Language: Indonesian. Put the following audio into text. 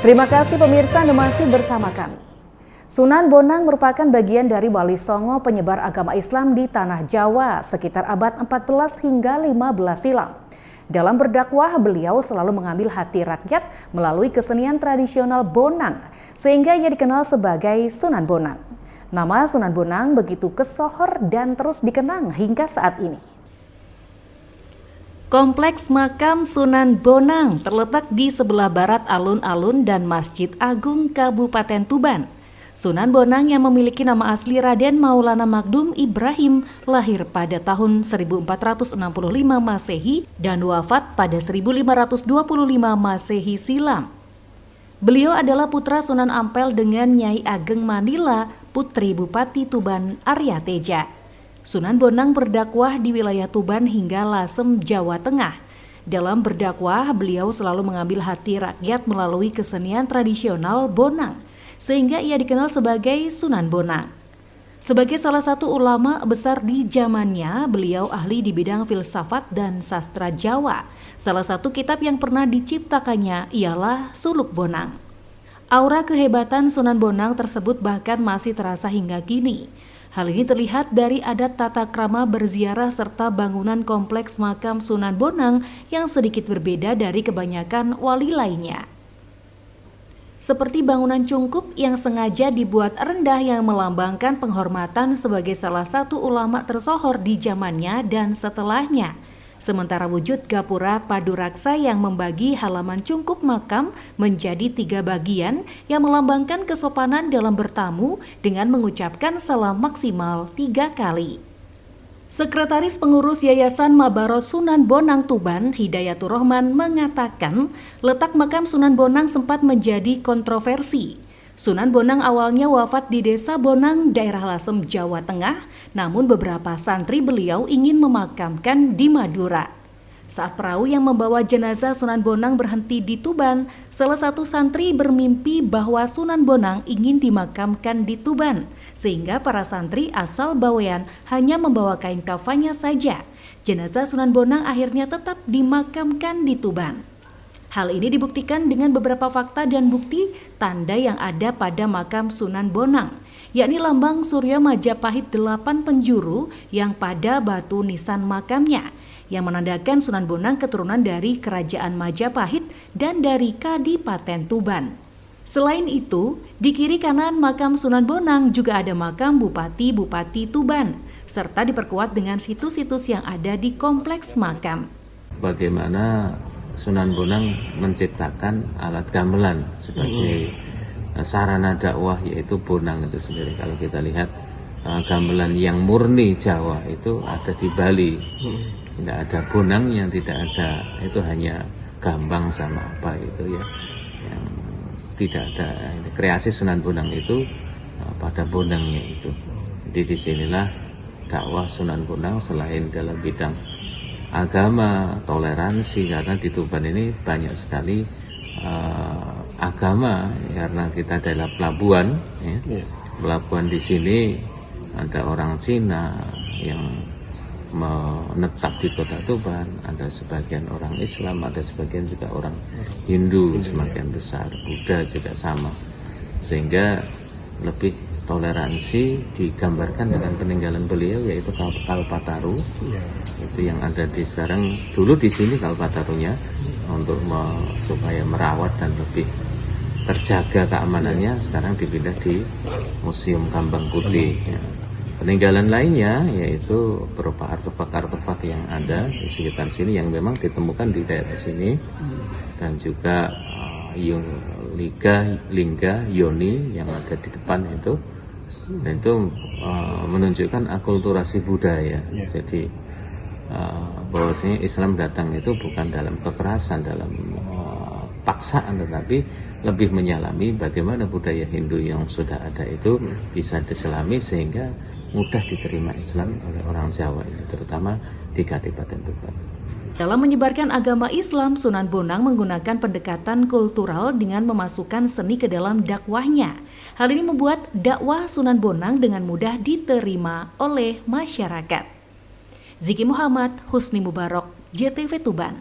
Terima kasih pemirsa Anda masih bersama kami. Sunan Bonang merupakan bagian dari Wali Songo penyebar agama Islam di Tanah Jawa sekitar abad 14 hingga 15 silam. Dalam berdakwah, beliau selalu mengambil hati rakyat melalui kesenian tradisional Bonang, sehingga ia dikenal sebagai Sunan Bonang. Nama Sunan Bonang begitu kesohor dan terus dikenang hingga saat ini. Kompleks makam Sunan Bonang terletak di sebelah barat alun-alun dan Masjid Agung Kabupaten Tuban. Sunan Bonang yang memiliki nama asli Raden Maulana Magdum Ibrahim lahir pada tahun 1465 Masehi dan wafat pada 1525 Masehi silam. Beliau adalah putra Sunan Ampel dengan Nyai Ageng Manila, putri Bupati Tuban Arya Teja. Sunan Bonang berdakwah di wilayah Tuban hingga Lasem, Jawa Tengah. Dalam berdakwah, beliau selalu mengambil hati rakyat melalui kesenian tradisional Bonang, sehingga ia dikenal sebagai Sunan Bonang. Sebagai salah satu ulama besar di zamannya, beliau ahli di bidang filsafat dan sastra Jawa. Salah satu kitab yang pernah diciptakannya ialah Suluk Bonang. Aura kehebatan Sunan Bonang tersebut bahkan masih terasa hingga kini. Hal ini terlihat dari adat tata krama berziarah serta bangunan kompleks makam Sunan Bonang yang sedikit berbeda dari kebanyakan wali lainnya. Seperti bangunan cungkup yang sengaja dibuat rendah yang melambangkan penghormatan sebagai salah satu ulama tersohor di zamannya dan setelahnya. Sementara wujud gapura paduraksa yang membagi halaman cungkup makam menjadi 3 bagian yang melambangkan kesopanan dalam bertamu dengan mengucapkan salam maksimal 3 kali. Sekretaris Pengurus Yayasan Mabarot Sunan Bonang Tuban, Hidayatur Rahman, mengatakan letak makam Sunan Bonang sempat menjadi kontroversi. Sunan Bonang awalnya wafat di Desa Bonang, daerah Lasem, Jawa Tengah, namun beberapa santri beliau ingin memakamkan di Madura. Saat perahu yang membawa jenazah Sunan Bonang berhenti di Tuban, salah satu santri bermimpi bahwa Sunan Bonang ingin dimakamkan di Tuban, sehingga para santri asal Bawean hanya membawa kain kafannya saja. Jenazah Sunan Bonang akhirnya tetap dimakamkan di Tuban. Hal ini dibuktikan dengan beberapa fakta dan bukti tanda yang ada pada makam Sunan Bonang, yakni lambang Surya Majapahit 8 penjuru yang pada batu nisan makamnya, yang menandakan Sunan Bonang keturunan dari Kerajaan Majapahit dan dari Kadipaten Tuban. Selain itu, di kiri kanan makam Sunan Bonang juga ada makam Bupati-Bupati Tuban, serta diperkuat dengan situs-situs yang ada di kompleks makam. Bagaimana Sunan Bonang menciptakan alat gamelan sebagai sarana dakwah, yaitu bonang itu sendiri. Kalau kita lihat gamelan yang murni Jawa itu ada di Bali, tidak ada bonang yang tidak ada, itu hanya gambang sama apa itu ya, yang tidak ada. Kreasi Sunan Bonang itu pada bonangnya itu. Jadi disinilah dakwah Sunan Bonang selain dalam bidang agama, toleransi, karena di Tuban ini banyak sekali agama, karena kita adalah pelabuhan ya. Pelabuhan di sini ada orang Cina yang menetap di kota Tuban, ada sebagian orang Islam, ada sebagian juga orang Hindu, semakin besar, Buddha juga sama, sehingga lebih toleransi digambarkan dengan peninggalan beliau, yaitu Kalpataru. Itu yang ada di sekarang, dulu di sini Kalpatarunya, untuk supaya merawat dan lebih terjaga keamanannya, sekarang dipindah di Museum Kambang Putih ya. Peninggalan lainnya yaitu berupa artefak-artefak yang ada di sekitar sini yang memang ditemukan di daerah sini, dan juga lingga yoni yang ada di depan itu, dan itu menunjukkan akulturasi budaya. Jadi bahwasanya Islam datang itu bukan dalam kekerasan, dalam paksaan, tetapi lebih menyalami bagaimana budaya Hindu yang sudah ada itu bisa diselami sehingga mudah diterima Islam oleh orang Jawa ini, terutama di Kadipaten Tuban. Dalam menyebarkan agama Islam, Sunan Bonang menggunakan pendekatan kultural dengan memasukkan seni ke dalam dakwahnya. Hal ini membuat dakwah Sunan Bonang dengan mudah diterima oleh masyarakat. Ziki Muhammad, Husni Mubarok, JTV Tuban.